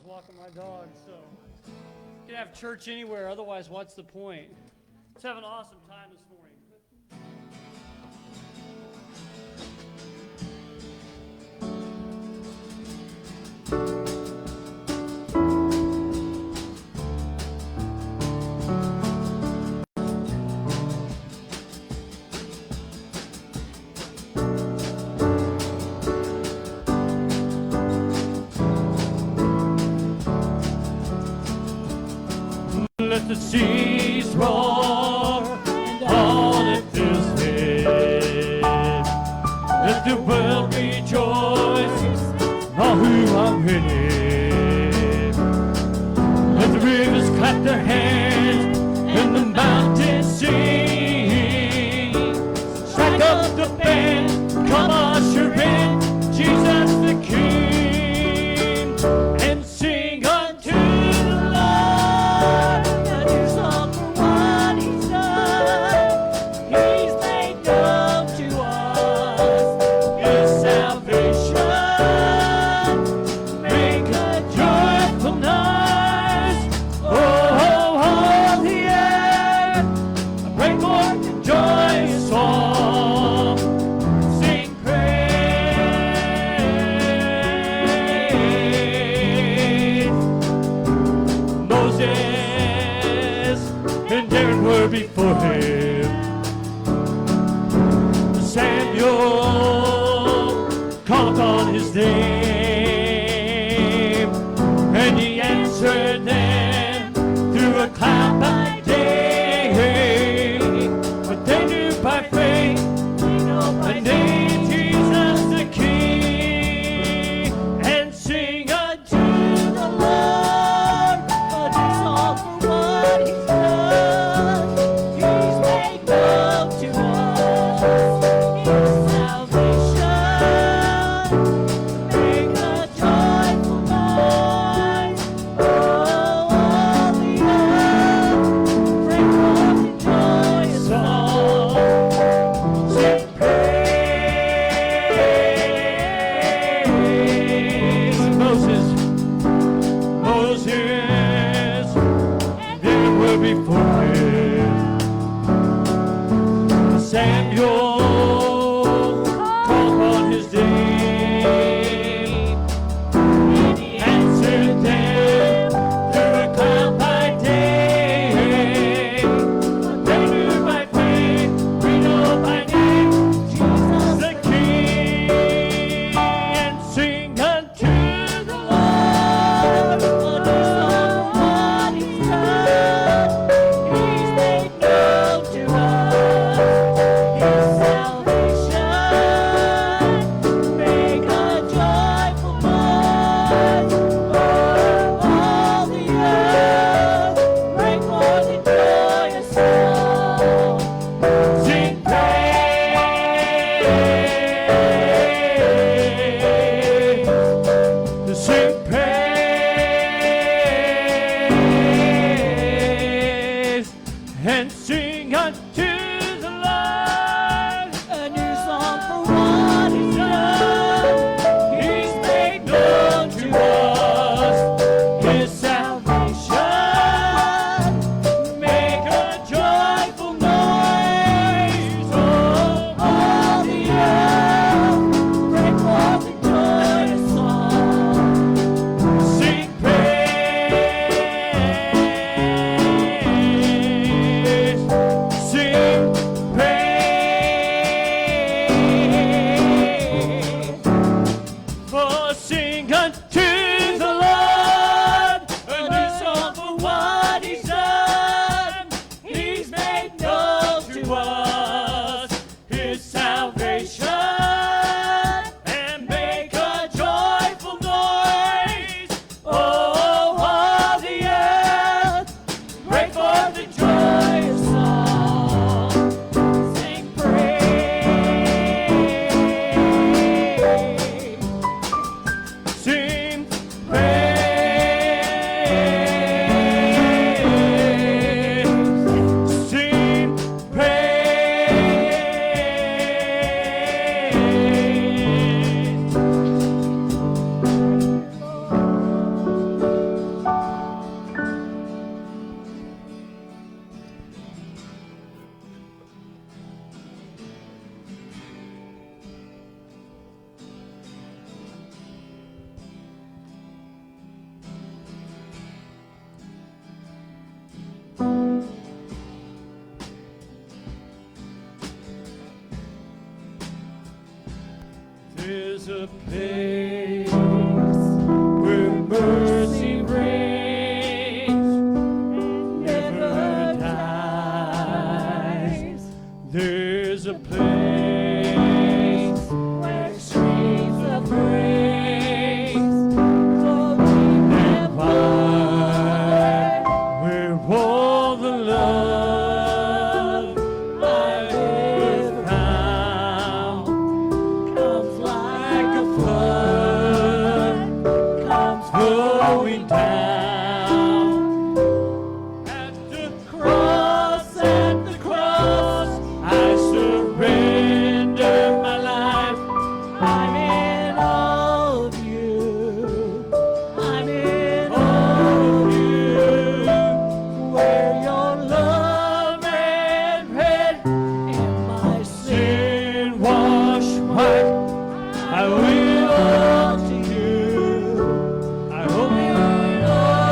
walking my dog, so you can have church anywhere. Otherwise, what's the point? Let's have an awesome time this morning. Let the seas roar and all that fills it. Let the world rejoice, all who are winning. Let the rivers clap their hands and the mountains sing. Strike up the band, come usher in Jesus the King, and sing unto the Lord. Before him, Samuel called on his name, and he answered them through a cloud by day. But they knew by faith, the name Jesus the King, and sing unto the Lord a new song for what He's done. There's a place where mercy reigns and never dies. There's a place where streams of grace flow deep and wide, where all the love I ever found comes like a flood, comes flowing down. At the cross, I surrender my life. I'm in all of you. I'm in all of you. Where your love ran red and my sin washed white. I will all to you. I will all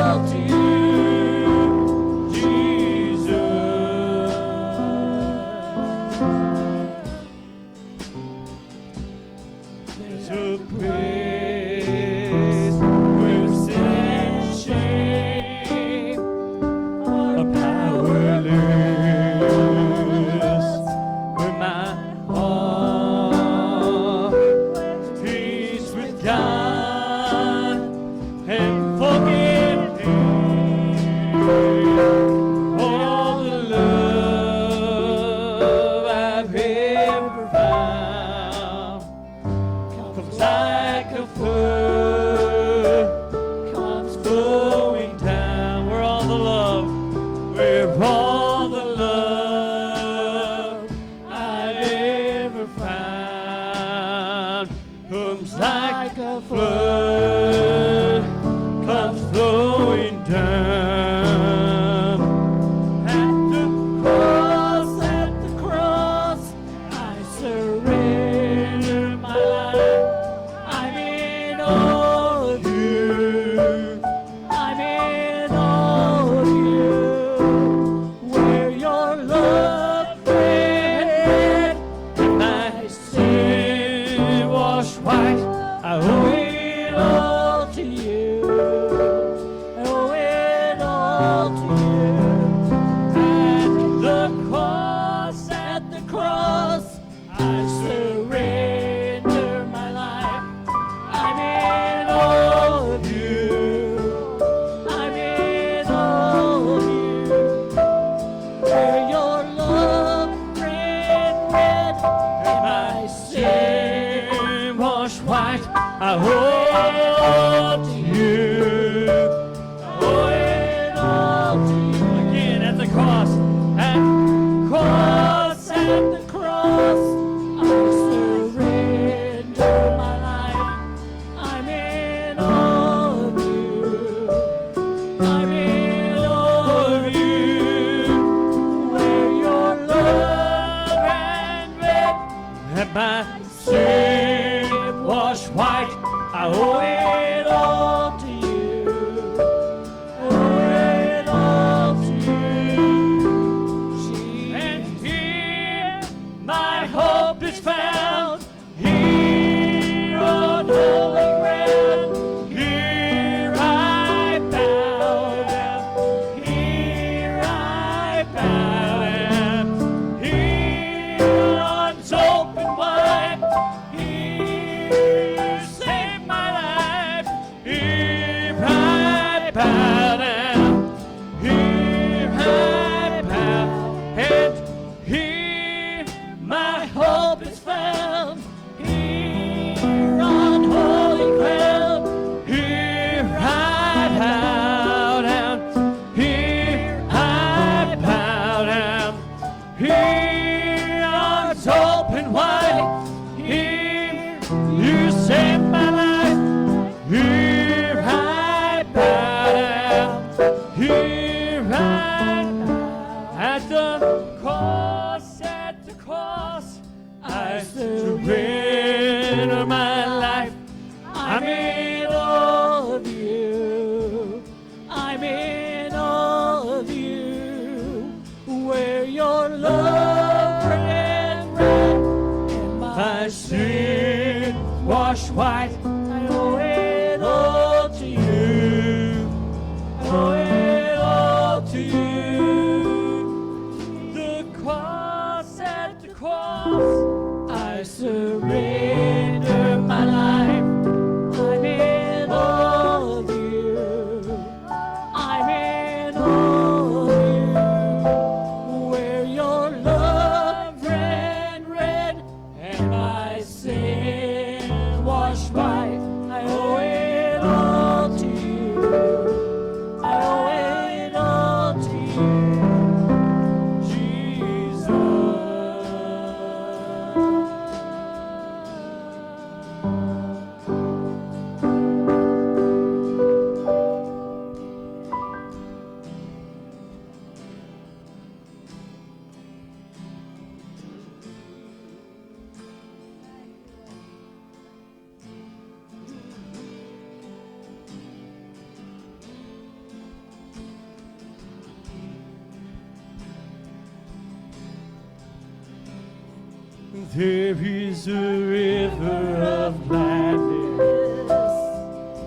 There is a river of gladness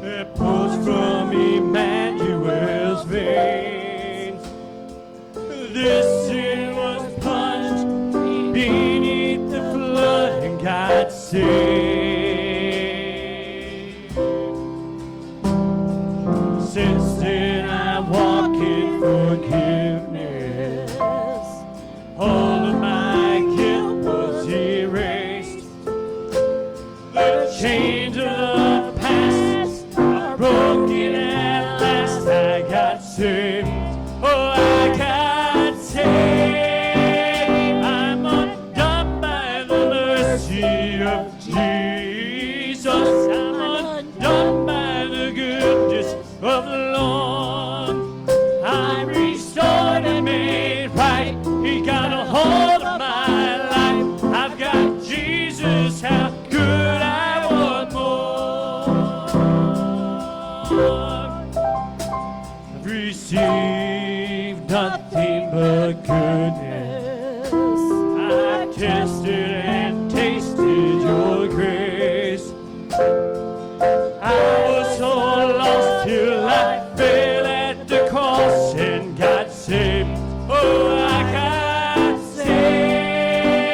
that pours from Emmanuel's veins. This sin was plunged beneath the flood and God saved. Since then I walk in forgiveness. All of my guilt was erased. The chains of the past are broken at last. I got saved. Oh, I got saved. I'm undone by the mercy of Jesus. I'm undone by the goodness of the Lord. I'm restored and made right. He got a hold of my life. I've got Jesus. How could I want more? I've received nothing but goodness. I've tested and tasted your grace. I was so lost till I fell at the cross and got saved. Oh, I got saved.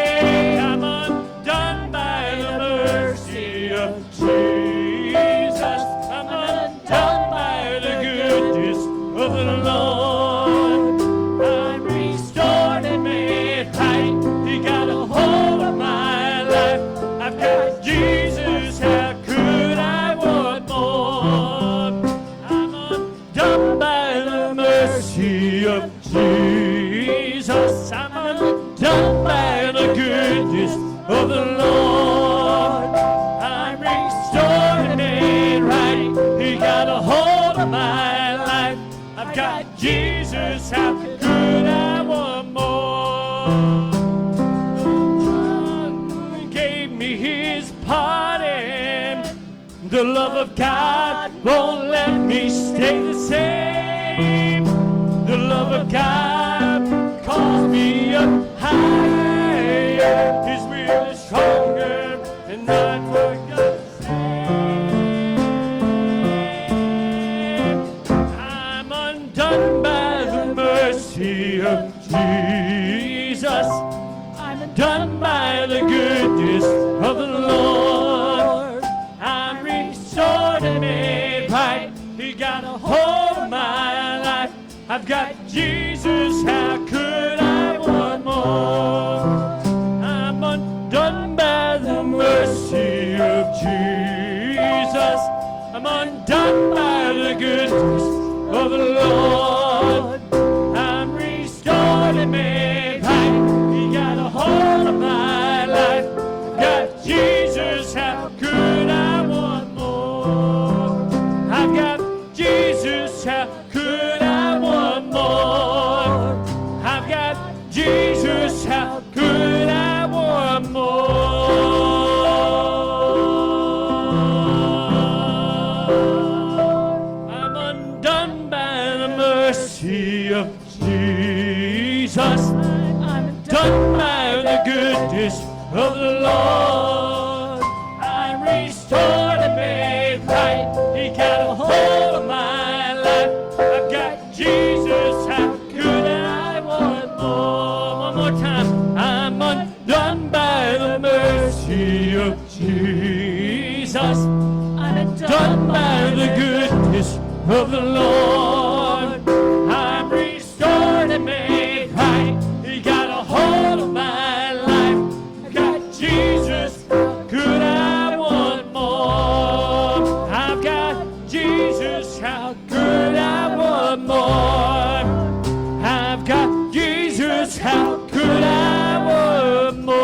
I'm undone by the mercy of Jesus. I'm undone by the goodness of the Lord. I'm restored and made right. He got a hold of my life. I've got Jesus. How could I want more? I'm undone by the mercy of Jesus. I'm undone by the goodness of the Lord. I'm restored and made right. He got a hold of my life. I've got Jesus. How could I want more? He gave me his pardon. The love of God won't let me stay the same. The love of God calls me up higher. His will is stronger and not for God's sake. I'm undone by the mercy of Jesus. I'm undone by the goodness of the Lord. I'm restored and made right. He got a hold of my life. I've got Jesus. How could I want more? I'm undone by the mercy of Jesus. I'm undone by the goodness of the Lord. I'm restored and made right. He got a hold of my life. I've got Jesus. How could I want more? I've got Jesus. How could I want more? I've got Jesus. How could I want more? I'm undone by the mercy of Jesus. I'm undone by the goodness of the Lord. I'm restored and made right. He got a hold of my life. I've got Jesus. How could I want more? One more time. I'm undone by the mercy of Jesus. I'm undone by the goodness of the Lord. I'm restored and made right. He got a hold of my life. I've got Jesus. How could I want more? I've got Jesus. How could I want more? I've got Jesus. How could I want more?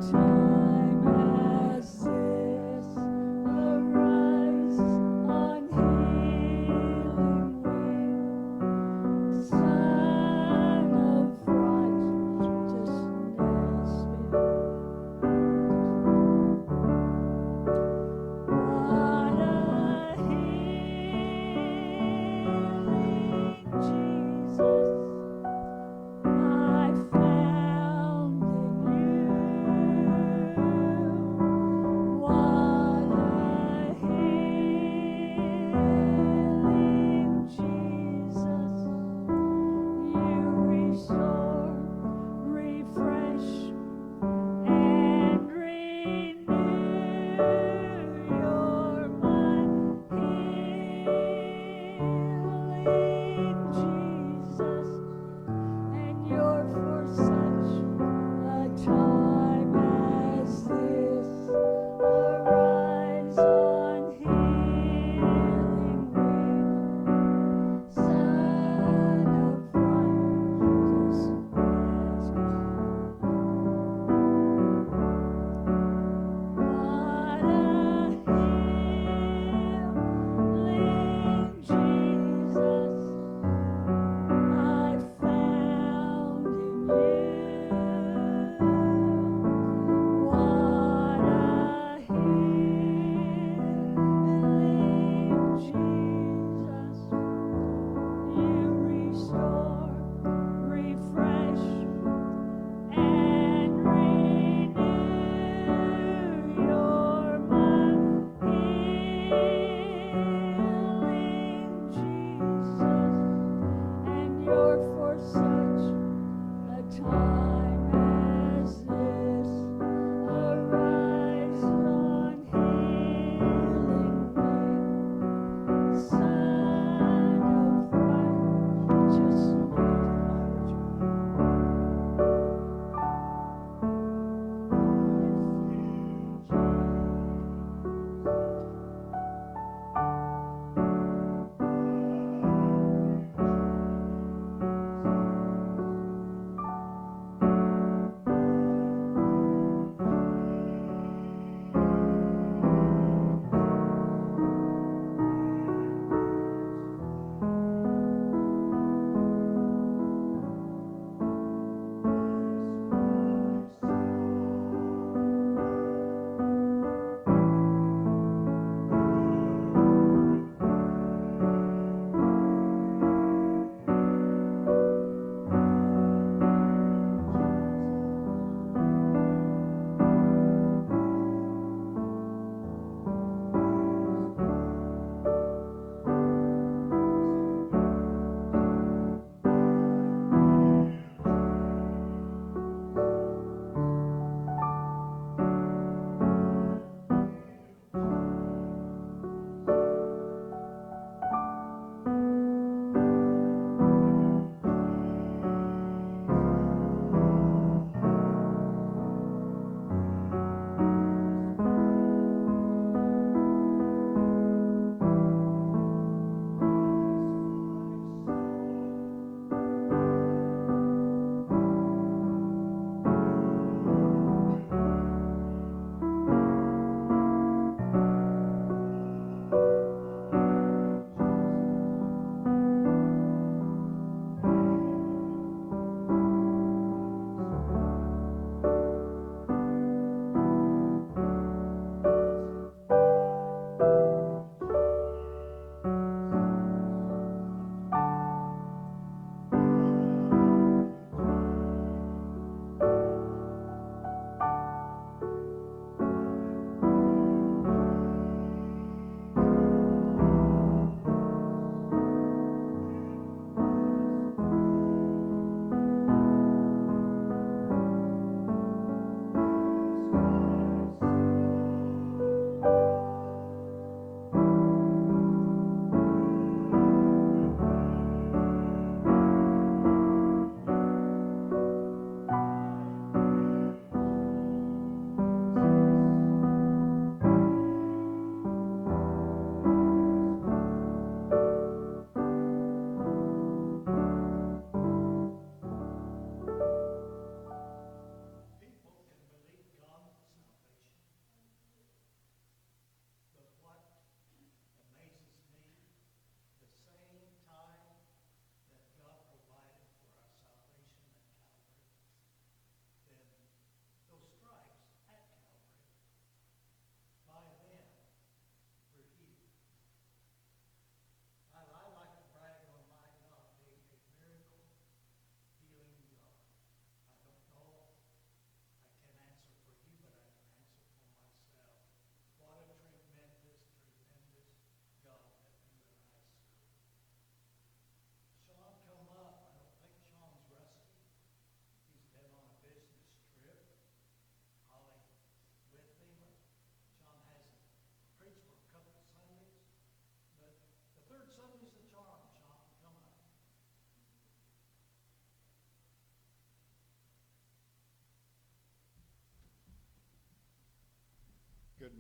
time as this, arise on healing wing, Son of righteousness. What a healing Jesus I found in you.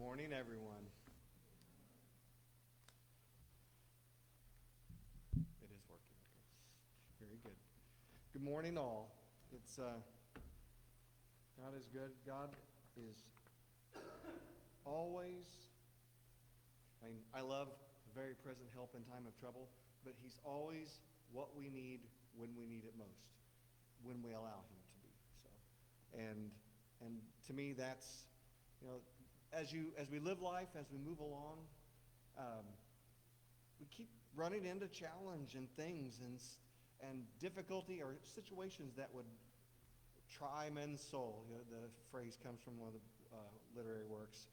morning, everyone. It is working. Okay. Very good. Good morning, all. It's God is good. God is always. I love very present help in time of trouble, but He's always what we need when we need it most, when we allow Him to be. So, and to me, that's, as we live life, as we move along, we keep running into challenge and things and difficulty or situations that would try men's soul. The phrase comes from one of the literary works.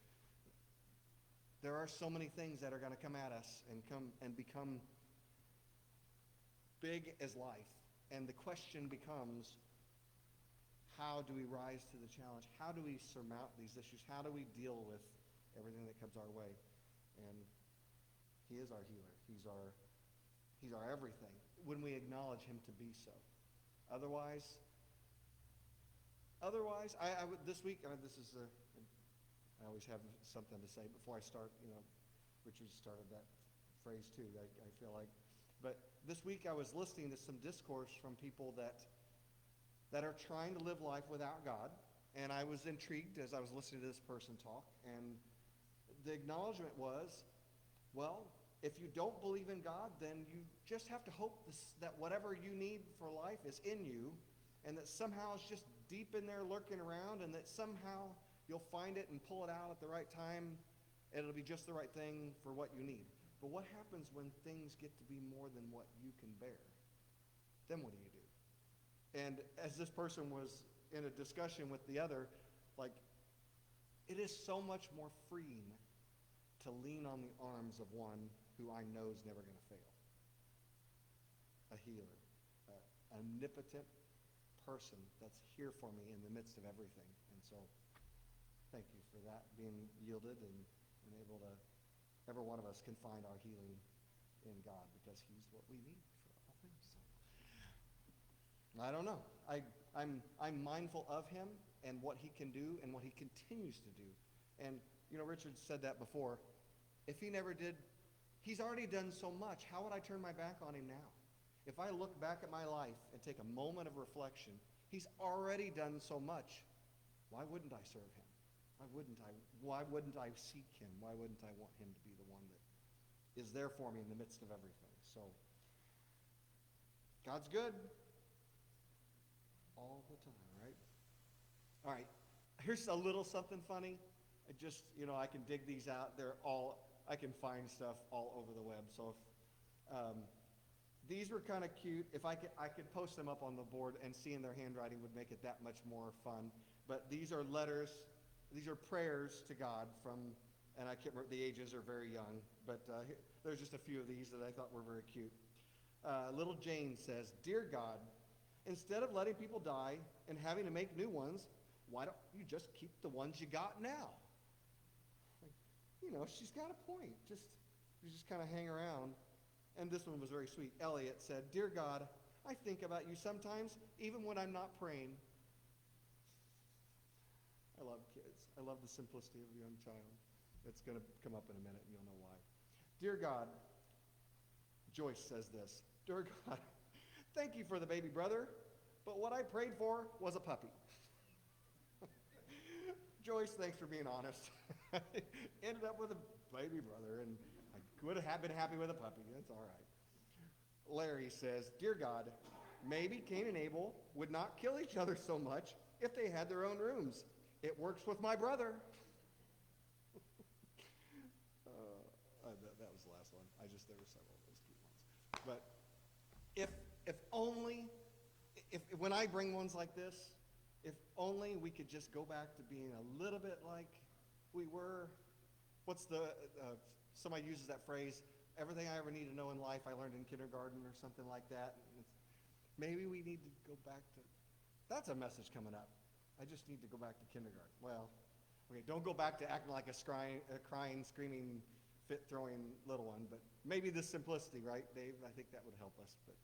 There are so many things that are going to come at us and become big as life. And the question becomes, how do we rise to the challenge? How do we surmount these issues? How do we deal with everything that comes our way? And He is our healer. He's our everything when we acknowledge Him to be so. Otherwise, this week, I always have something to say before I start. Richard started that phrase too, I feel like. But this week I was listening to some discourse from people that are trying to live life without God. And I was intrigued as I was listening to this person talk. And the acknowledgement was, well, if you don't believe in God, then you just have to hope that whatever you need for life is in you, and that somehow it's just deep in there lurking around, and that somehow you'll find it and pull it out at the right time, and it'll be just the right thing for what you need. But what happens when things get to be more than what you can bear? Then what do you do? And as this person was in a discussion with the other, it is so much more freeing to lean on the arms of one who I know is never going to fail. A healer, an omnipotent person that's here for me in the midst of everything. And so, thank you for that, being yielded and able to, every one of us can find our healing in God because He's what we need for all things. So, I don't know. I'm mindful of Him and what He can do and what He continues to do. And, Richard said that before. If He never did, He's already done so much. How would I turn my back on Him now? If I look back at my life and take a moment of reflection, He's already done so much. Why wouldn't I serve Him? Why wouldn't I seek Him? Why wouldn't I want Him to be the one that is there for me in the midst of everything? So, God's good all the time, right? All right, here's a little something funny. I can dig these out. I can find stuff all over the web. So if these were kind of cute. If I could post them up on the board, and seeing their handwriting would make it that much more fun. But these are letters. These are prayers to God from, and I can't remember, the ages are very young. But there's just a few of these that I thought were very cute. Little Jane says, "Dear God, instead of letting people die and having to make new ones, why don't you just keep the ones you got now?" She's got a point. You just kind of hang around. And this one was very sweet. Elliot said, "Dear God, I think about you sometimes, even when I'm not praying." I love kids. I love the simplicity of a young child. It's going to come up in a minute, and you'll know why. Dear God, Joyce says this, "Dear God, thank you for the baby brother, but what I prayed for was a puppy." Joyce, thanks for being honest. Ended up with a baby brother, and I would have been happy with a puppy. That's all right. Larry says, "Dear God, maybe Cain and Abel would not kill each other so much if they had their own rooms. It works with my brother." That was the last one. There were several of those cute ones. But if when I bring ones like this, if only we could just go back to being a little bit like we were. Somebody uses that phrase, everything I ever need to know in life I learned in kindergarten or something like that. Maybe we need to go back to, that's a message coming up. I just need to go back to kindergarten. Well, okay, don't go back to acting like a crying, screaming, fit-throwing little one, but maybe the simplicity, right, Dave? I think that would help us. But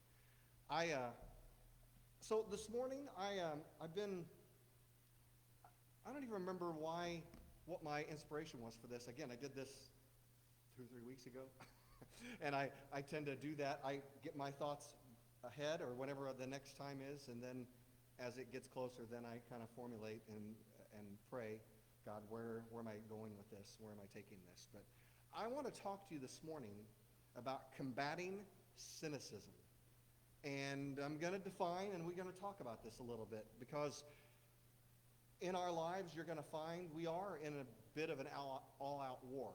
so this morning, I don't even remember why what my inspiration was for this. Again, I did this 2 or 3 weeks ago. And I tend to do that. I get my thoughts ahead or whenever the next time is, and then as it gets closer, then I kind of formulate and pray, God, where am I going with this? Where am I taking this? But I want to talk to you this morning about combating cynicism. And I'm going to define, and we're going to talk about this a little bit, because in our lives, you're going to find we are in a bit of an all-out war.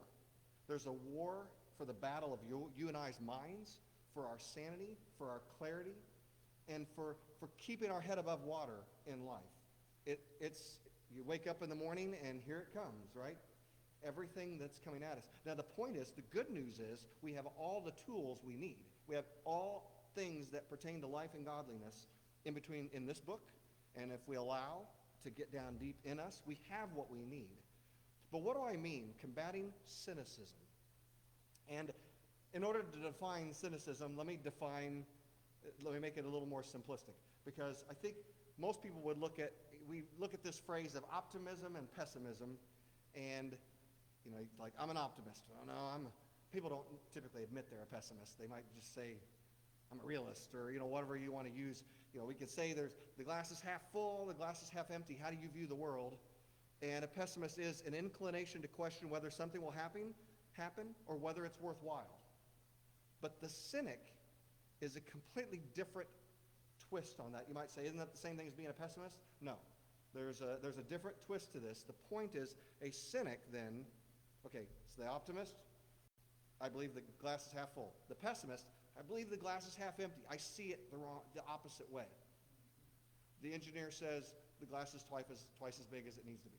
There's a war for the battle of you and I's minds, for our sanity, for our clarity, and for keeping our head above water in life. It's you wake up in the morning and here it comes, right? Everything that's coming at us. Now the point is, the good news is, we have all the tools we need. We have all things that pertain to life and godliness in this book, and if we allow to get down deep in us, we have what we need. But what do I mean, combating cynicism? And in order to define cynicism, let me make it a little more simplistic, because I think most people would look at this phrase of optimism and pessimism, and like, I'm an optimist. Oh, no, people don't typically admit they're a pessimist. They might just say, I'm a realist, or whatever you want to use. We could say the glass is half full, the glass is half empty. How do you view the world? And a pessimist is an inclination to question whether something will happen or whether it's worthwhile. But the cynic is a completely different twist on that. You might say, isn't that the same thing as being a pessimist? No. There's a different twist to this. The point is, a cynic then, okay, so the optimist, I believe the glass is half full. The pessimist, I believe the glass is half empty. I see it the opposite way. The engineer says the glass is twice as big as it needs to be.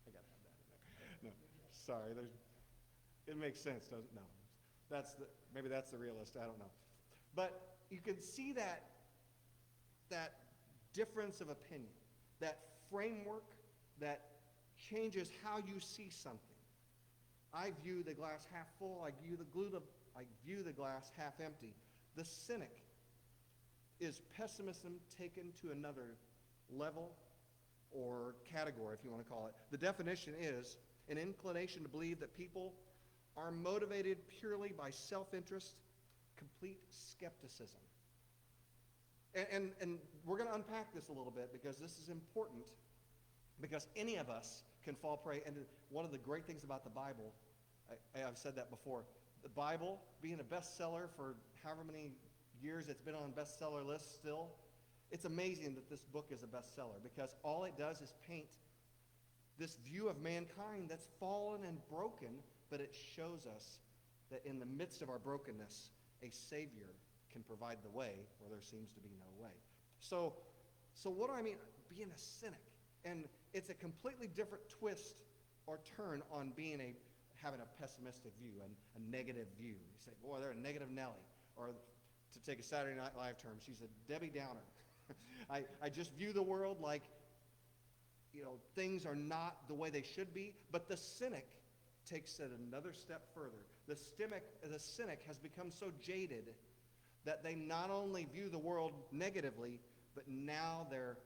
I got to have that in there. No, sorry. It makes sense, doesn't it? No. Maybe that's the realist. I don't know. But you can see that difference of opinion, that framework that changes how you see something. I view the glass half full. I view the glass half empty. The cynic is pessimism taken to another level or category, if you want to call it. The definition is an inclination to believe that people are motivated purely by self-interest, complete skepticism. And we're going to unpack this a little bit, because this is important, because any of us can fall prey. And one of the great things about the Bible, I've said that before, the Bible being a bestseller for however many years it's been on bestseller lists still, it's amazing that this book is a bestseller, because all it does is paint this view of mankind that's fallen and broken, but it shows us that in the midst of our brokenness, a Savior can provide the way where there seems to be no way. So what do I mean? Being a cynic. And it's a completely different twist or turn on having a pessimistic view and a negative view. You say, boy, they're a negative Nelly. Or to take a Saturday Night Live term, she's a Debbie Downer. I just view the world like, things are not the way they should be. But the cynic takes it another step further. The cynic has become so jaded that they not only view the world negatively, but now they're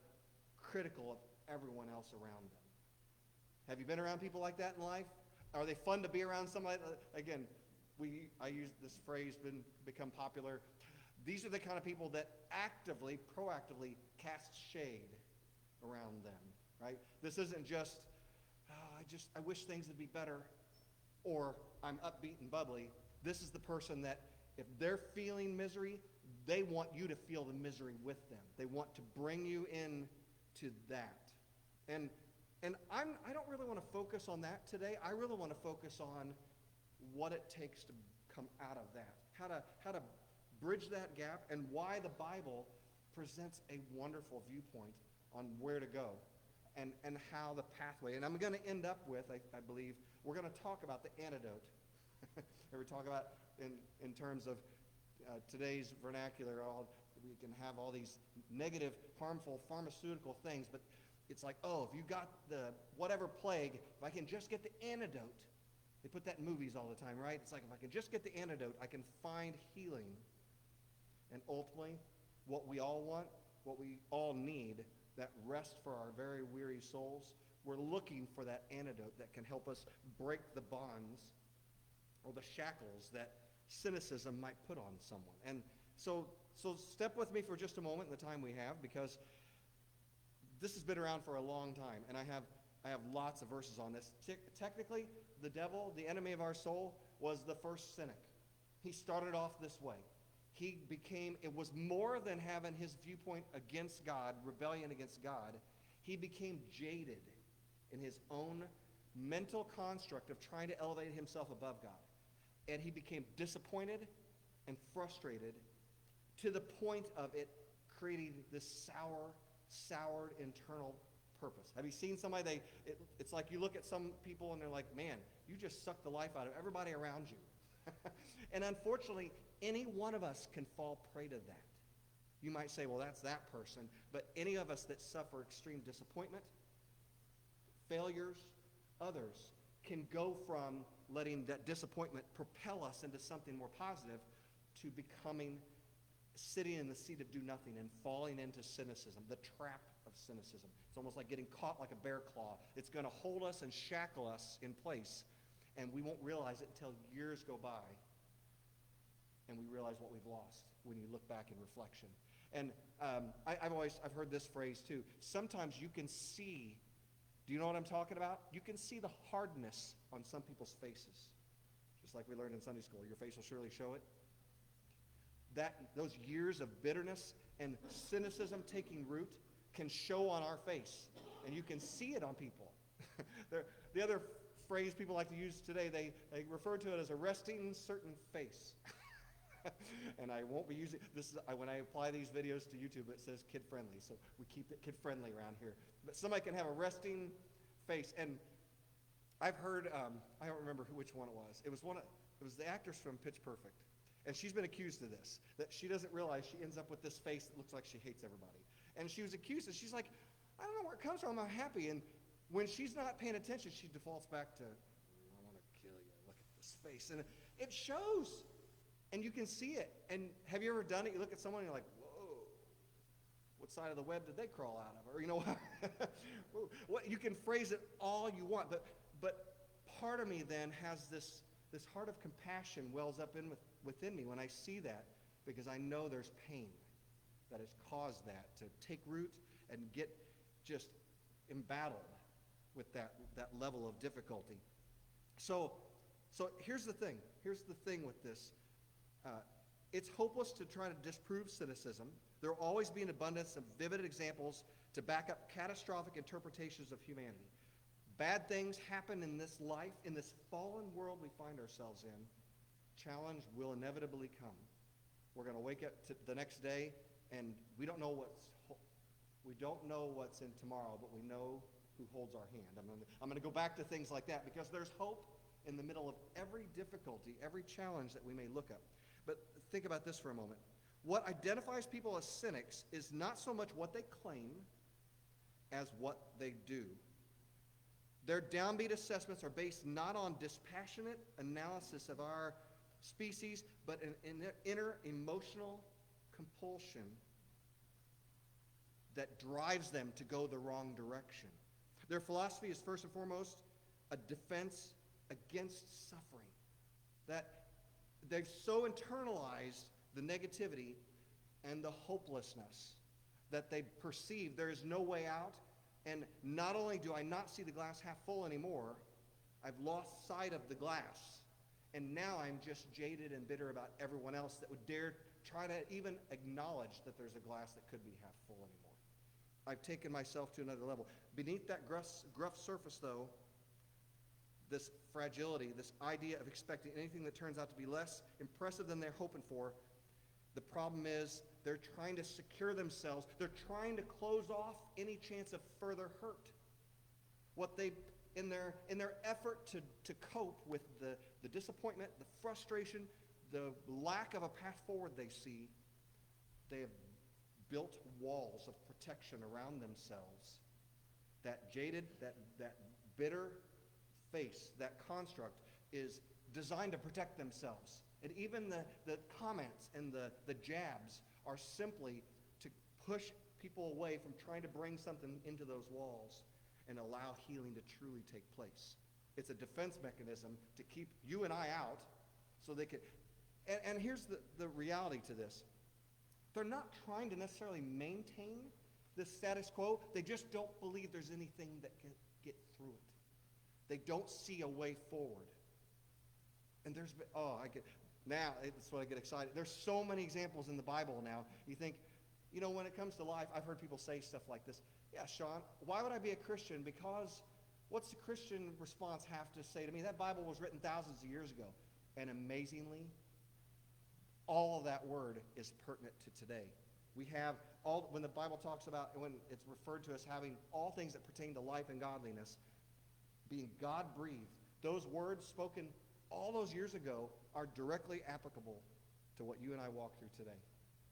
critical of everyone else around them. Have you been around people like that in life? Are they fun to be around? Somebody, again, I use this phrase, become popular. These are the kind of people that proactively cast shade around them, right? This isn't just, I wish things would be better, or I'm upbeat and bubbly. This is the person that, if they're feeling misery, they want you to feel the misery with them. They want to bring you in to that. And I don't really want to focus on that today. I really want to focus on what it takes to come out of that. How to bridge that gap, and why the Bible presents a wonderful viewpoint on where to go and how the pathway. And I'm going to end up with, I believe, we're going to talk about the antidote. We talk about in terms of today's vernacular, we can have all these negative, harmful pharmaceutical things, but it's like, if you got the whatever plague, if I can just get the antidote. They put that in movies all the time, right? It's like, if I can just get the antidote, I can find healing. And ultimately, what we all want, what we all need, that rest for our very weary souls, We're looking for that antidote that can help us break the bonds or the shackles that cynicism might put on someone. And so step with me for just a moment in the time we have, because this has been around for a long time, and I have lots of verses on this. Technically, the devil, the enemy of our soul, was the first cynic. He started off this way. It was more than having his viewpoint against God, rebellion against God. He became jaded in his own mental construct of trying to elevate himself above God. And he became disappointed and frustrated to the point of it creating this soured internal purpose. Have you seen somebody, it's like you look at some people and they're like, man, you just suck the life out of everybody around you. And unfortunately, any one of us can fall prey to that. You might say, well, that's that person. But any of us that suffer extreme disappointment, failures, others, can go from letting that disappointment propel us into something more positive to sitting in the seat of do nothing and falling into cynicism, the trap of cynicism. It's almost like getting caught like a bear claw. It's going to hold us and shackle us in place, and we won't realize it until years go by, and we realize what we've lost when you look back in reflection. And I've heard this phrase too. Sometimes you can see, do you know what I'm talking about? You can see the hardness on some people's faces. Just like we learned in Sunday school, your face will surely show it. Those years of bitterness and cynicism taking root can show on our face, and you can see it on people. The other phrase people like to use today, they refer to it as a resting certain face. And I won't be using this. When I apply these videos to YouTube, it says kid friendly, so we keep it kid friendly around here. But somebody can have a resting face, and I've heard I don't remember which one it was. It was the actress from Pitch Perfect, and she's been accused of this, that she doesn't realize she ends up with this face that looks like she hates everybody. And she was accused, and she's like, I don't know where it comes from. I'm happy. And when she's not paying attention, she defaults back to, I want to kill you. Look at this face, and it shows. And you can see it. And have you ever done it? You look at someone and you're like, whoa, what side of the web did they crawl out of? Or, you know, you can phrase it all you want. But part of me then has this heart of compassion wells up within me when I see that, because I know there's pain that has caused that to take root and get just embattled with that level of difficulty. So here's the thing. Here's the thing with this. It's hopeless to try to disprove cynicism. There will always be an abundance of vivid examples to back up catastrophic interpretations of humanity. Bad things happen in this life, in this fallen world we find ourselves in. Challenge will inevitably come. We're going to wake up to the next day, and we don't know what's in tomorrow, but we know who holds our hand. I'm going to go back to things like that, because there's hope in the middle of every difficulty, every challenge that we may look up. But think about this for a moment. What identifies people as cynics is not so much what they claim as what they do. Their downbeat assessments are based not on dispassionate analysis of our species, but an inner emotional compulsion that drives them to go the wrong direction. Their philosophy is first and foremost a defense against suffering. That they've so internalized the negativity and the hopelessness that they perceive there is no way out. And not only do I not see the glass half full anymore, I've lost sight of the glass. And now I'm just jaded and bitter about everyone else that would dare try to even acknowledge that there's a glass that could be half full anymore. I've taken myself to another level. Beneath that gruff surface, though, this fragility, this idea of expecting anything that turns out to be less impressive than they're hoping for, the problem is they're trying to secure themselves. They're trying to close off any chance of further hurt. What they, in their effort to cope with the disappointment, the frustration, the lack of a path forward they see, they have built walls of protection around themselves. That jaded, that bitter face, that construct is designed to protect themselves. And even the comments and the jabs are simply to push people away from trying to bring something into those walls. and allow healing to truly take place. It's a defense mechanism to keep you and I out so they can. And here's the reality to this. They're not trying to necessarily maintain the status quo. They just don't believe there's anything that can get through it. They don't see a way forward. And there's, that's when I get excited. There's so many examples in the Bible now. You think, when it comes to life, I've heard people say stuff like this. Yeah, Sean, why would I be a Christian? Because what's the Christian response have to say to me? That Bible was written thousands of years ago. And amazingly, all of that word is pertinent to today. We have when the Bible talks about, when it's referred to as having all things that pertain to life and godliness, being God-breathed, those words spoken all those years ago are directly applicable to what you and I walk through today,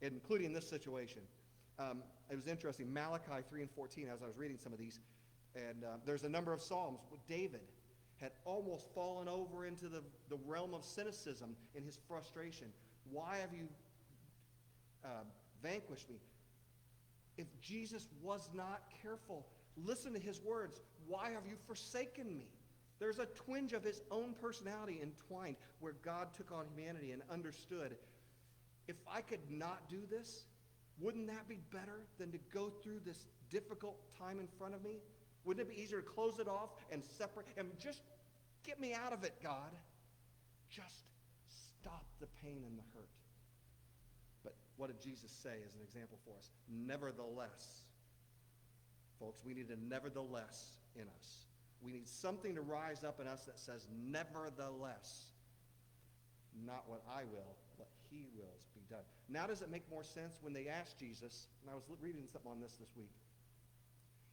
including this situation. It was interesting, Malachi 3 and 14, as I was reading some of these, and there's a number of Psalms. David had almost fallen over into the realm of cynicism in his frustration. Why have you vanquished me? If Jesus was not careful, listen to his words. Why have you forsaken me? There's a twinge of his own personality entwined where God took on humanity and understood, if I could not do this, wouldn't that be better than to go through this difficult time in front of me? Wouldn't it be easier to close it off and separate and just get me out of it, God? Just stop the pain and the hurt. But what did Jesus say as an example for us? Nevertheless, folks, we need a nevertheless in us. We need something to rise up in us that says, nevertheless, not what I will, but he wills be done. Now does it make more sense when they asked Jesus, and I was reading something on this week.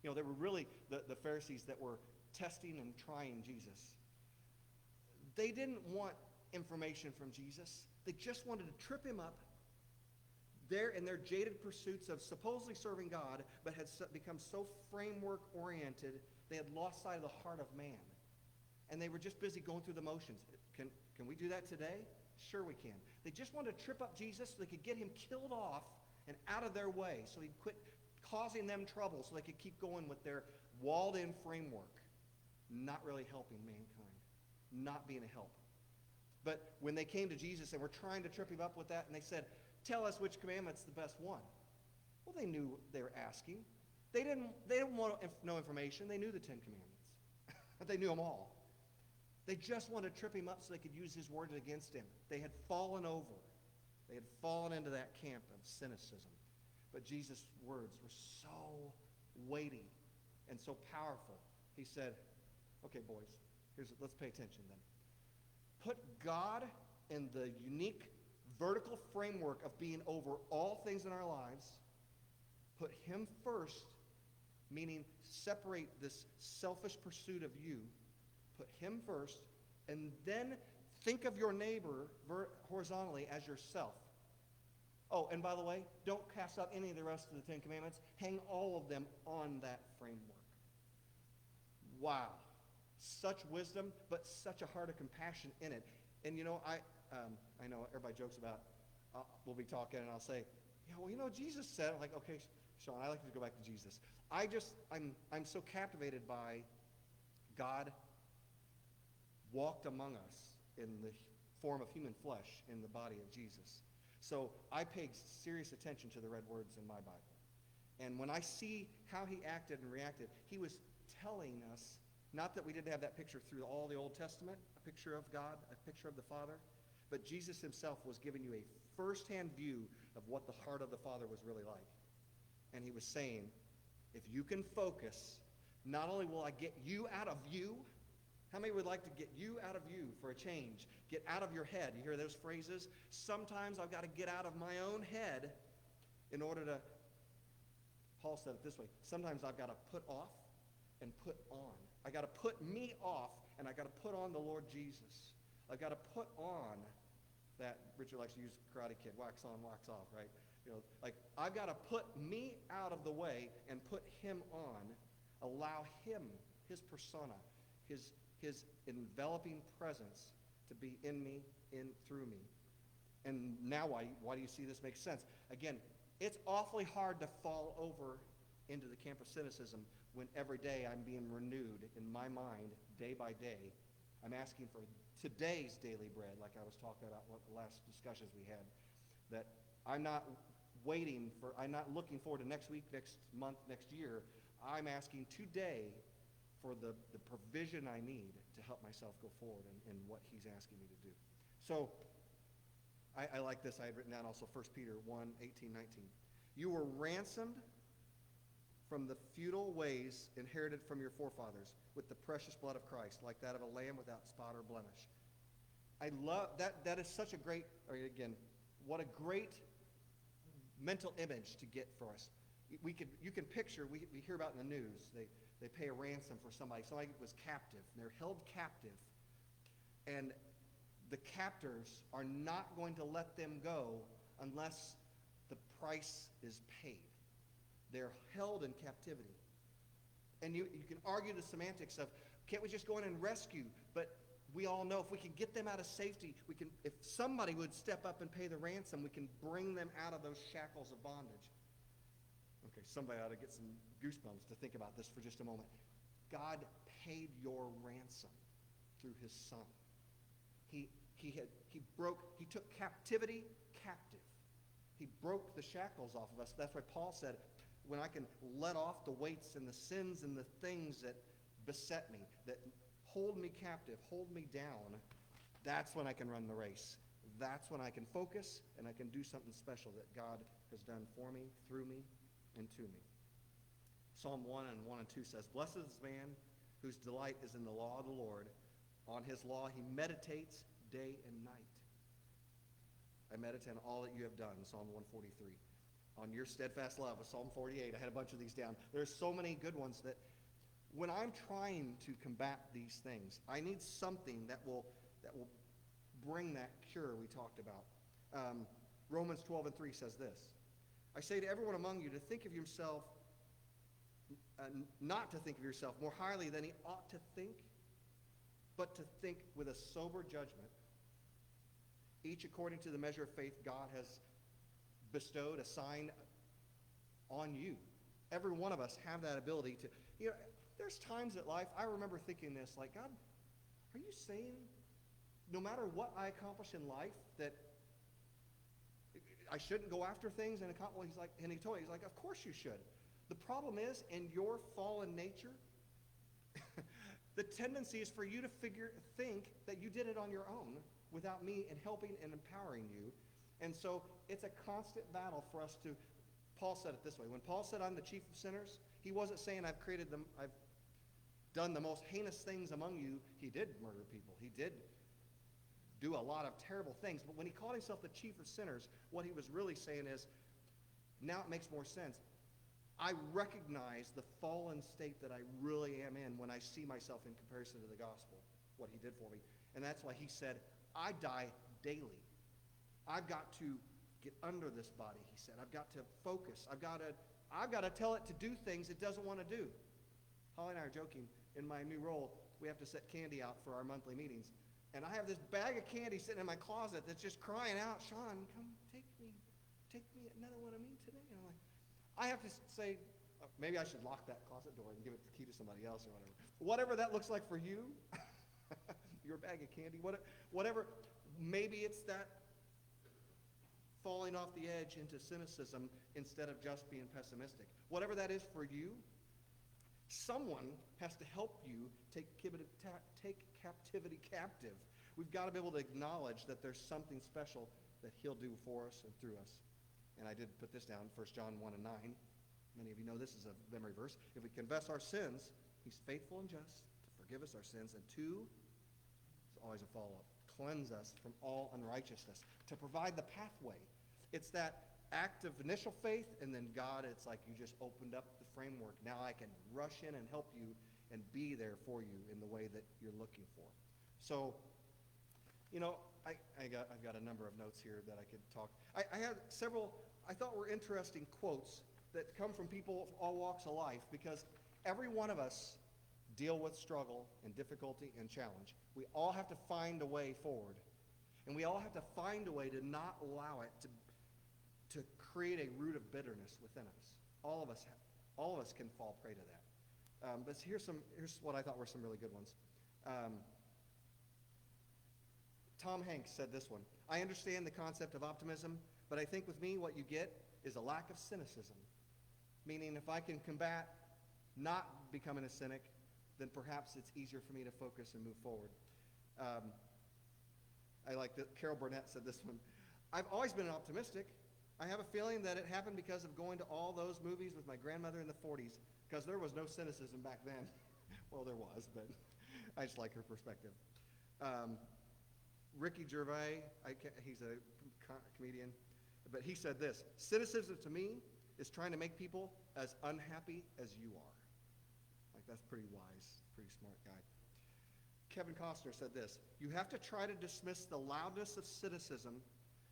They were really the Pharisees that were testing and trying Jesus. They didn't want information from Jesus. They just wanted to trip him up. They're in their jaded pursuits of supposedly serving God, but had become so framework-oriented, they had lost sight of the heart of man. And they were just busy going through the motions. Can we do that today? Sure we can. They just wanted to trip up Jesus so they could get him killed off and out of their way, so he'd quit causing them trouble, so they could keep going with their walled-in framework, not really helping mankind, not being a help. But when they came to Jesus and were trying to trip him up with that, and they said, tell us which commandment's the best one. Well, they knew they were asking. They didn't want no information. They knew the 10 Commandments. They knew them all. They just wanted to trip him up so they could use his words against him. They had fallen over. They had fallen into that camp of cynicism. But Jesus' words were so weighty and so powerful. He said, okay, boys, let's pay attention then. Put God in the unique vertical framework of being over all things in our lives. Put him first, meaning separate this selfish pursuit of you. Put him first, and then think of your neighbor horizontally as yourself. Oh, and by the way, don't cast out any of the rest of the 10 Commandments. Hang all of them on that framework. Wow. Such wisdom, but such a heart of compassion in it. And I know everybody jokes about, we'll be talking and I'll say, Jesus said, I'm like, okay, Sean, I like to go back to Jesus. I'm so captivated by God walked among us in the form of human flesh in the body of Jesus. So I pay serious attention to the red words in my Bible. And when I see how he acted and reacted, he was telling us, not that we didn't have that picture through all the Old Testament, a picture of God, a picture of the Father, but Jesus himself was giving you a firsthand view of what the heart of the Father was really like. And he was saying, if you can focus, not only will I get you out of you, how many would like to get you out of you for a change? Get out of your head. You hear those phrases? Sometimes I've got to get out of my own head in order to, Paul said it this way, sometimes I've got to put off and put on. I got to put me off and I got to put on the Lord Jesus. I've got to put on that, Richard likes to use Karate Kid, wax on, wax off, right? I've got to put me out of the way and put him on, allow him, his persona, his enveloping presence to be in me, through me. And now why do you see this makes sense? Again, it's awfully hard to fall over into the camp of cynicism when every day I'm being renewed in my mind day by day. I'm asking for today's daily bread, like I was talking about what the last discussions we had, that I'm not looking forward to next week, next month, next year. I'm asking today for the provision I need to help myself go forward in what he's asking me to do. So I like this. I had written down also 1 Peter 1, 18, 19. You were ransomed from the futile ways inherited from your forefathers with the precious blood of Christ, like that of a lamb without spot or blemish. I love that. That is such a great, what a great mental image to get for us. You can picture, we hear about in the news, they pay a ransom for somebody was captive, and they're held captive, and the captors are not going to let them go unless the price is paid. They're held in captivity. And you can argue the semantics of, can't we just go in and rescue? But we all know if we can get them out of safety, if somebody would step up and pay the ransom, we can bring them out of those shackles of bondage. Okay, somebody ought to get some goosebumps to think about this for just a moment. God paid your ransom through his Son. He took captivity captive. He broke the shackles off of us. That's why Paul said, when I can let off the weights and the sins and the things that beset me, that hold me captive, hold me down, that's when I can run the race. That's when I can focus and I can do something special that God has done for me, through me, and to me. Psalm 1 and 1 and 2 says, Blessed is the man whose delight is in the law of the Lord. On his law he meditates day and night. I meditate on all that you have done, Psalm 143. On your steadfast love, Psalm 48. I had a bunch of these down. There's so many good ones that when I'm trying to combat these things, I need something that will bring that cure we talked about. Romans 12 and 3 says this. I say to everyone among you to think of yourself, not to think of yourself more highly than he ought to think, but to think with a sober judgment, each according to the measure of faith God has bestowed, assigned on you. Every one of us have that ability to, there's times in life, I remember thinking this, like, God, are you saying no matter what I accomplish in life that I shouldn't go after things and accomplish? He told me, he's like, of course you should. The problem is, in your fallen nature, the tendency is for you to think that you did it on your own without me and helping and empowering you. And so it's a constant battle for us to, Paul said it this way. When Paul said, I'm the chief of sinners, he wasn't saying I've done the most heinous things among you. He did murder people. He did do a lot of terrible things. But when he called himself the chief of sinners, what he was really saying is, now it makes more sense. I recognize the fallen state that I really am in when I see myself in comparison to the gospel, what he did for me. And that's why he said, I die daily. I've got to get under this body, he said. I've got to focus. I've got to tell it to do things it doesn't want to do. Holly and I are joking. In my new role, we have to set candy out for our monthly meetings. And I have this bag of candy sitting in my closet that's just crying out, Sean, come take me another one of me today. And I'm like, I have to say, maybe I should lock that closet door and give it the key to somebody else or whatever. Whatever that looks like for you, your bag of candy, whatever. Maybe it's that falling off the edge into cynicism instead of just being pessimistic. Whatever that is for you, someone has to help you take captivity captive. We've got to be able to acknowledge that there's something special that he'll do for us and through us. And I did put this down, 1 John 1 and 9. Many of you know this is a memory verse. If we confess our sins, he's faithful and just to forgive us our sins. And two, it's always a follow-up, cleanse us from all unrighteousness, to provide the pathway. It's that act of initial faith, and then God, it's like you just opened up the framework. Now I can rush in and help you and be there for you in the way that you're looking for. So, I've got a number of notes here that I could talk. I had several I thought were interesting quotes that come from people of all walks of life, because every one of us deal with struggle and difficulty and challenge. We all have to find a way forward. And we all have to find a way to not allow it to create a root of bitterness within us. All of us can fall prey to that. But here's what I thought were some really good ones. Tom Hanks said this one. I understand the concept of optimism, but I think with me what you get is a lack of cynicism. Meaning if I can combat not becoming a cynic, then perhaps it's easier for me to focus and move forward. I like that Carol Burnett said this one. I've always been optimistic. I have a feeling that it happened because of going to all those movies with my grandmother in the 40s, because there was no cynicism back then. Well, there was, but I just like her perspective. Ricky Gervais, he's a comedian, but he said this, cynicism to me is trying to make people as unhappy as you are. Like, that's pretty wise, pretty smart guy. Kevin Costner said this, you have to try to dismiss the loudness of cynicism.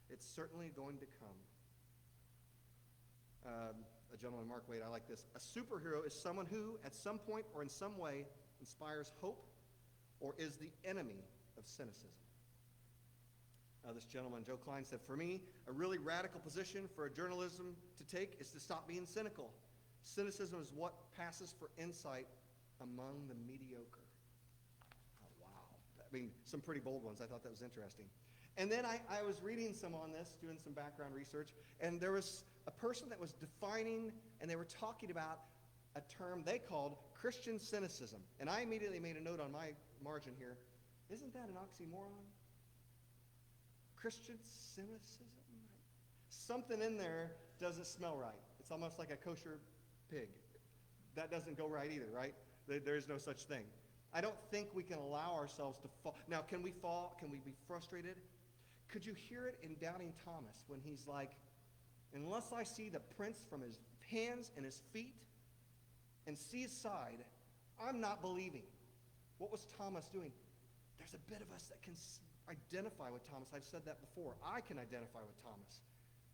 It's certainly going to come. A gentleman, Mark Wade, I like this. A superhero is someone who, at some point or in some way, inspires hope or is the enemy of cynicism. This gentleman, Joe Klein, said, for me, a really radical position for a journalism to take is to stop being cynical. Cynicism is what passes for insight among the mediocre. Oh, wow. I mean, some pretty bold ones. I thought that was interesting. And then I was reading some on this, doing some background research, and there was a person that was defining, and they were talking about a term they called Christian cynicism. And I immediately made a note on my margin here. Isn't that an oxymoron? Christian cynicism? Something in there doesn't smell right. It's almost like a kosher pig. That doesn't go right either, right? There is no such thing. I don't think we can allow ourselves to fall. Now, can we fall? Can we be frustrated? Could you hear it in Doubting Thomas when he's like, unless I see the prints from his hands and his feet and see his side, I'm not believing. What was Thomas doing? There's a bit of us that can identify with Thomas. I've said that before. I can identify with Thomas.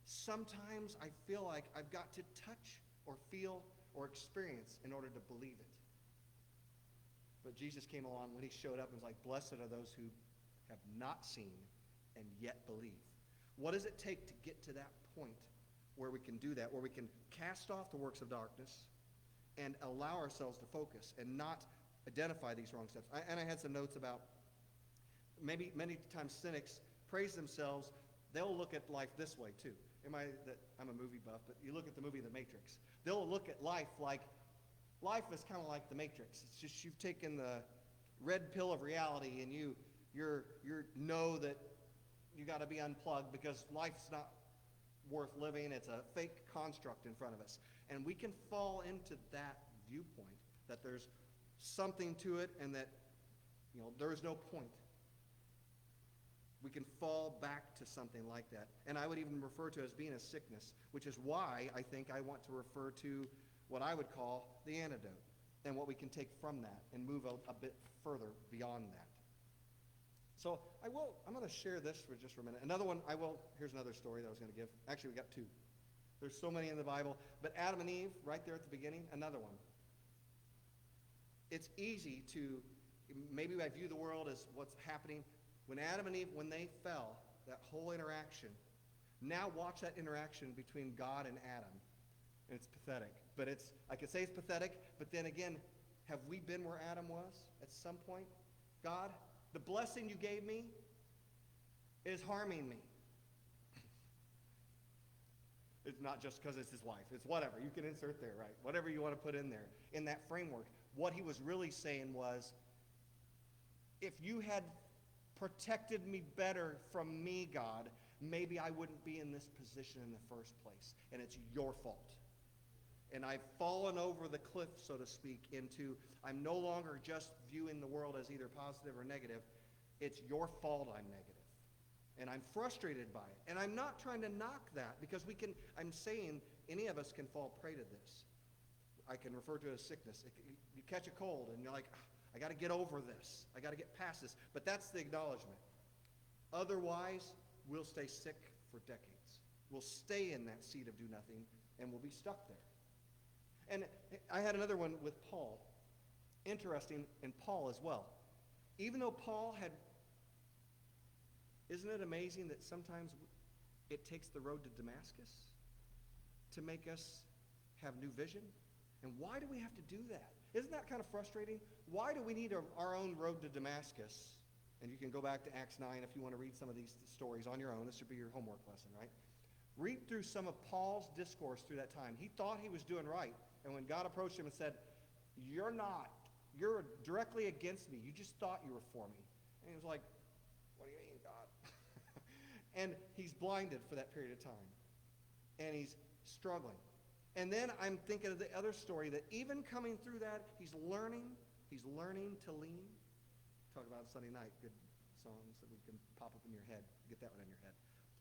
Sometimes I feel like I've got to touch or feel or experience in order to believe it. But Jesus came along when he showed up and was like, blessed are those who have not seen and yet believe. What does it take to get to that point where we can do that, where we can cast off the works of darkness and allow ourselves to focus and not identify these wrong steps? I had some notes about maybe many times cynics praise themselves. They'll look at life this way too. I'm a movie buff, but you look at the movie The Matrix. They'll look at life like life is kind of like The Matrix. It's just you've taken the red pill of reality and you know that you got to be unplugged because life's not worth living. It's a fake construct in front of us. And we can fall into that viewpoint that there's something to it and that, there is no point. We can fall back to something like that. And I would even refer to it as being a sickness, which is why I think I want to refer to what I would call the antidote and what we can take from that and move a bit further beyond that. So I'm going to share this for just for a minute. Here's another story that I was going to give. Actually, we got two. There's so many in the Bible. But Adam and Eve, right there at the beginning, another one. It's easy to, maybe I view the world as what's happening. When Adam and Eve, when they fell, that whole interaction, now watch that interaction between God and Adam. And it's pathetic. But I could say it's pathetic, but then again, have we been where Adam was at some point? God, the blessing you gave me is harming me. It's not just because it's his wife. It's whatever. You can insert there, right? Whatever you want to put in there. In that framework, what he was really saying was, if you had protected me better from me, God, maybe I wouldn't be in this position in the first place. And it's your fault. And I've fallen over the cliff, so to speak, into I'm no longer just viewing the world as either positive or negative. It's your fault I'm negative. And I'm frustrated by it. And I'm not trying to knock that because I'm saying any of us can fall prey to this. I can refer to it as sickness. You catch a cold and you're like, I got to get over this. I got to get past this. But that's the acknowledgement. Otherwise, we'll stay sick for decades. We'll stay in that seat of do nothing and we'll be stuck there. And I had another one with Paul. Interesting in Paul as well. Even though Paul isn't it amazing that sometimes it takes the road to Damascus to make us have new vision? And why do we have to do that? Isn't that kind of frustrating? Why do we need our own road to Damascus? And you can go back to Acts 9 if you want to read some of these stories on your own. This should be your homework lesson, right? Read through some of Paul's discourse through that time. He thought he was doing right. And when God approached him and said, you're not. You're directly against me. You just thought you were for me. And he was like, what do you mean, God? And he's blinded for that period of time. And he's struggling. And then I'm thinking of the other story that even coming through that, he's learning to lean. Talk about Sunday night, good songs that we can pop up in your head. Get that one in your head.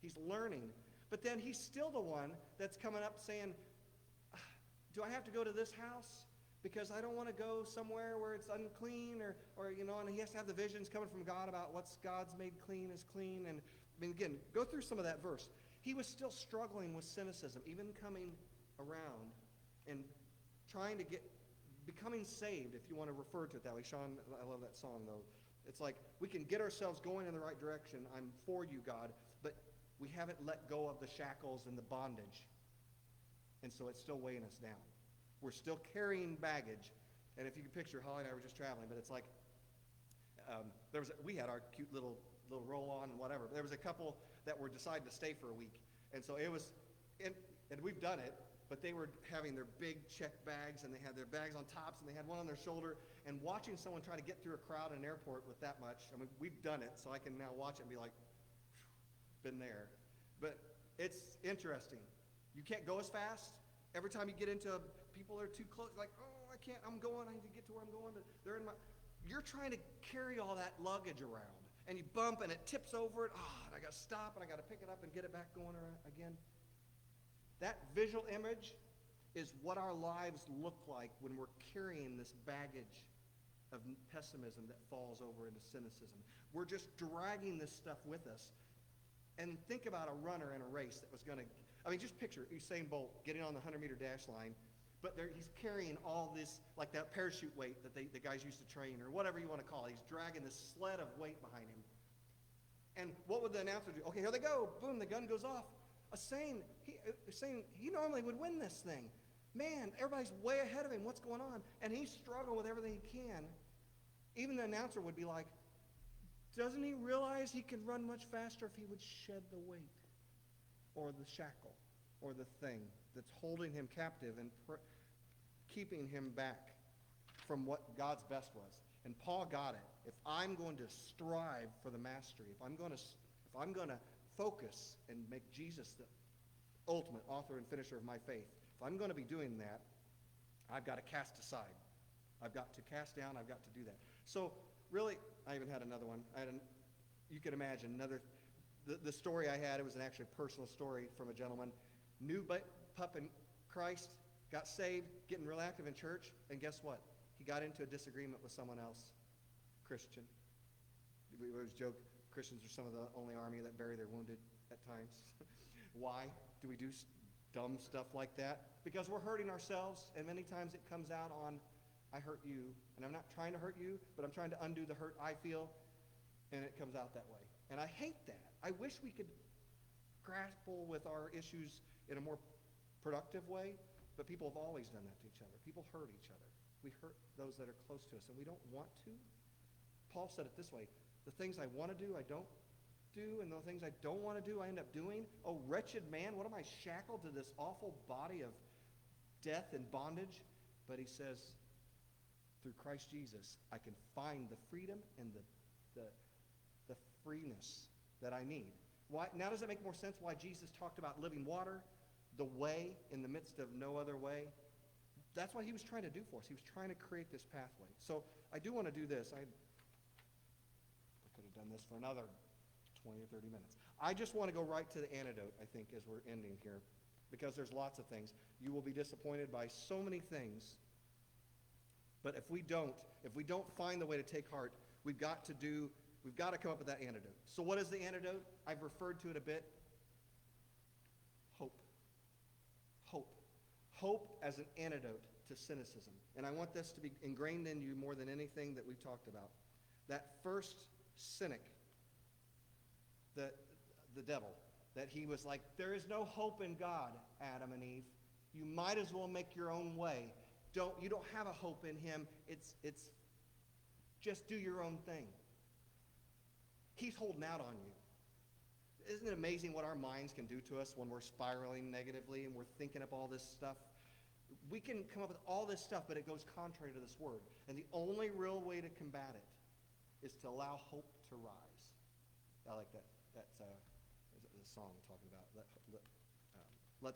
He's learning. But then he's still the one that's coming up saying, do I have to go to this house? Because I don't want to go somewhere where it's unclean or and he has to have the visions coming from God about what's God's made clean is clean. And I mean, again, go through some of that verse. He was still struggling with cynicism, even coming around and trying to becoming saved, if you want to refer to it that way. Sean, I love that song, though. It's like we can get ourselves going in the right direction. I'm for you, God, but we haven't let go of the shackles and the bondage. And so it's still weighing us down. We're still carrying baggage. And if you can picture, Holly and I were just traveling, but it's like we had our cute little roll-on and whatever. There was a couple that were decided to stay for a week. And so it was, and we've done it, but they were having their big check bags, and they had their bags on tops, and they had one on their shoulder, and watching someone try to get through a crowd in an airport with that much, I mean, we've done it, so I can now watch it and be like, been there. But it's interesting. You can't go as fast. Every time you get into people are too close, like, oh, I can't, I need to get to where I'm going. You're trying to carry all that luggage around, and you bump, and it tips over it. And I got to stop, and I got to pick it up and get it back going again. That visual image is what our lives look like when we're carrying this baggage of pessimism that falls over into cynicism. We're just dragging this stuff with us. And think about a runner in a race that was going to, just picture Usain Bolt getting on the 100-meter dash line, but he's carrying all this, like that parachute weight that the guys used to train, or whatever you want to call it. He's dragging this sled of weight behind him. And what would the announcer do? Okay, here they go. Boom, the gun goes off. Saying he normally would win this thing. Man, everybody's way ahead of him. What's going on? And he's struggling with everything he can. Even the announcer would be like, doesn't he realize he can run much faster if he would shed the weight or the shackle or the thing that's holding him captive and keeping him back from what God's best was? And Paul got it. If I'm going to strive for the mastery, if I'm going to focus and make Jesus the ultimate author and finisher of my faith, if I'm going to be doing that, I've got to cast aside. I've got to cast down. I've got to do that. So really, I even had another one. You can imagine the story I had. It was an actually personal story from a gentleman. New pup in Christ, got saved, getting real active in church, and guess what? He got into a disagreement with someone else, Christian. We always joke, Christians are some of the only army that bury their wounded at times. Why do we do dumb stuff like that? Because we're hurting ourselves, and many times it comes out on, I hurt you, and I'm not trying to hurt you, but I'm trying to undo the hurt I feel, and it comes out that way. And I hate that. I wish we could grapple with our issues in a more productive way, but people have always done that to each other. People hurt each other. We hurt those that are close to us, and we don't want to. Paul said it this way, the things I want to do, I don't do, and the things I don't want to do, I end up doing. Oh, wretched man, what am I shackled to this awful body of death and bondage? But he says, through Christ Jesus, I can find the freedom and the freeness that I need. Why? Now does it make more sense why Jesus talked about living water, the way in the midst of no other way? That's what he was trying to do for us. He was trying to create this pathway. So I do want to do this. I could have done this for another 20 or 30 minutes. I just want to go right to the antidote, I think, as we're ending here, because there's lots of things. You will be disappointed by so many things, but if we don't find the way to take heart, we've got to come up with that antidote. So what is the antidote? I've referred to it a bit. Hope. Hope. Hope as an antidote to cynicism. And I want this to be ingrained in you more than anything that we've talked about. That first cynic, the devil, that he was like, there is no hope in God, Adam and Eve. You might as well make your own way. you don't have a hope in him. It's just do your own thing. He's holding out on you. Isn't it amazing what our minds can do to us when we're spiraling negatively and we're thinking up all this stuff? We can come up with all this stuff, but it goes contrary to this word. And the only real way to combat it is to allow hope to rise. I like that. That's a song talking about let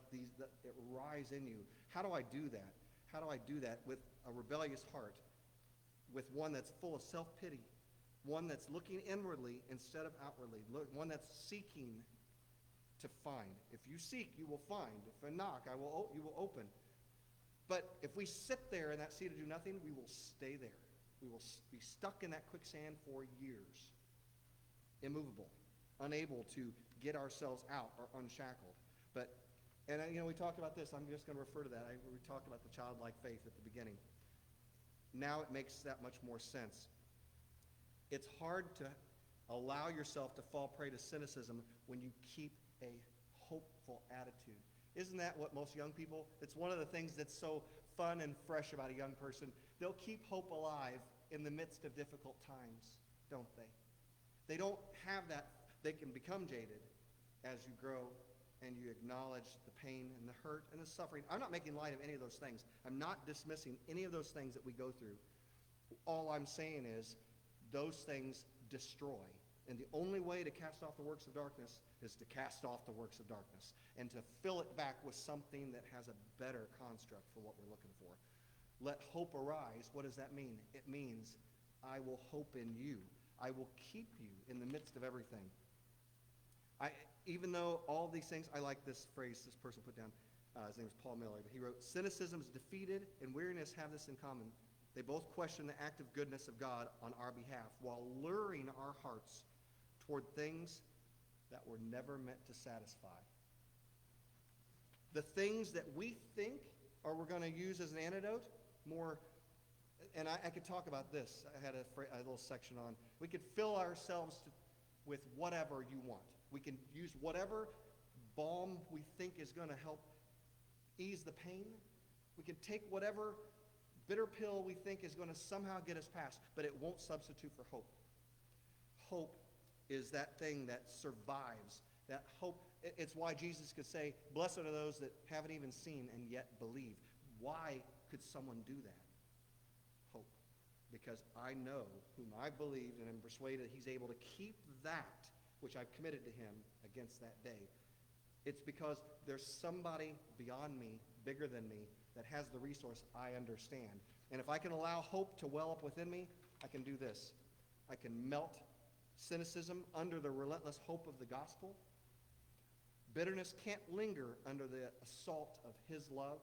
it rise in you. How do I do that? How do I do that with a rebellious heart, with one that's full of self-pity, one that's looking inwardly instead of outwardly, one that's seeking to find. If you seek, you will find. If I knock, you will open. But if we sit there in that seat of do nothing, we will stay there. We will be stuck in that quicksand for years, immovable, unable to get ourselves out or unshackled. And we talked about this. I'm just going to refer to that. We talked about the childlike faith at the beginning. Now it makes that much more sense. It's hard to allow yourself to fall prey to cynicism when you keep a hopeful attitude. Isn't that what most young people, it's one of the things that's so fun and fresh about a young person. They'll keep hope alive in the midst of difficult times, don't they? They don't have that. They can become jaded as you grow and you acknowledge the pain and the hurt and the suffering. I'm not making light of any of those things. I'm not dismissing any of those things that we go through. All I'm saying is those things destroy. And the only way to cast off the works of darkness is to cast off the works of darkness and to fill it back with something that has a better construct for what we're looking for. Let hope arise. What does that mean? It means I will hope in you. I will keep you in the midst of everything. Even though all these things, I like this phrase this person put down. His name is Paul Miller. But he wrote, cynicism is defeated and weariness have this in common. They both question the active goodness of God on our behalf while luring our hearts toward things that were never meant to satisfy. The things that we think or we're going to use as an antidote, more, and I could talk about this. I had a little section on, we could fill ourselves with whatever you want. We can use whatever balm we think is going to help ease the pain. We can take whatever bitter pill we think is going to somehow get us past, but it won't substitute for hope. Hope is that thing that survives. That hope, it's why Jesus could say, blessed are those that haven't even seen and yet believe. Why could someone do that? Hope. Because I know whom I believed and am persuaded he's able to keep that which I've committed to him against that day. It's because there's somebody beyond me, bigger than me, that has the resource I understand. And if I can allow hope to well up within me, I can do this. I can melt cynicism under the relentless hope of the gospel. Bitterness can't linger under the assault of his love,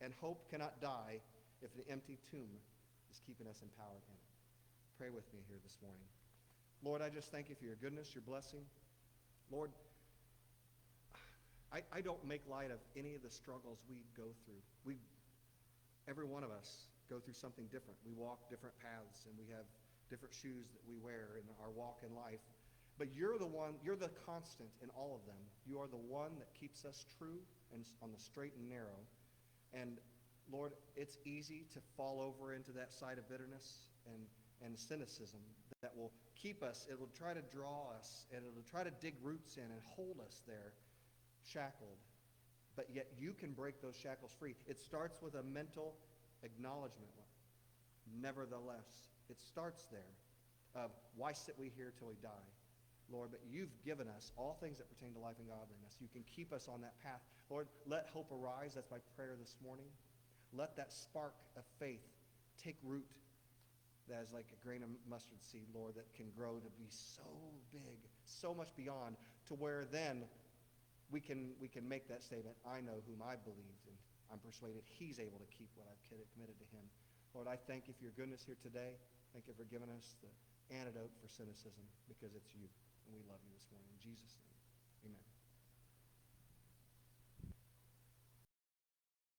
and hope cannot die if the empty tomb is keeping us empowered in it. Pray with me here this morning. Lord, I just thank you for your goodness, your blessing. Lord, I don't make light of any of the struggles we go through. Every one of us go through something different. We walk different paths, and we have different shoes that we wear in our walk in life. But you're the constant in all of them. You are the one that keeps us true and on the straight and narrow. And Lord, it's easy to fall over into that side of bitterness and cynicism that will keep us. It will try to draw us, and it will try to dig roots in and hold us there, shackled. But yet you can break those shackles free. It starts with a mental acknowledgement. Nevertheless, it starts there of why sit we here till we die? Lord, but you've given us all things that pertain to life and godliness. You can keep us on that path. Lord, let hope arise. That's my prayer this morning. Let that spark of faith take root. That is like a grain of mustard seed, Lord, that can grow to be so big, so much beyond, to where then we can make that statement, I know whom I believed, and I'm persuaded he's able to keep what I've committed to him. Lord, I thank you for your goodness here today. Thank you for giving us the antidote for cynicism, because it's you, and we love you this morning. In Jesus' name.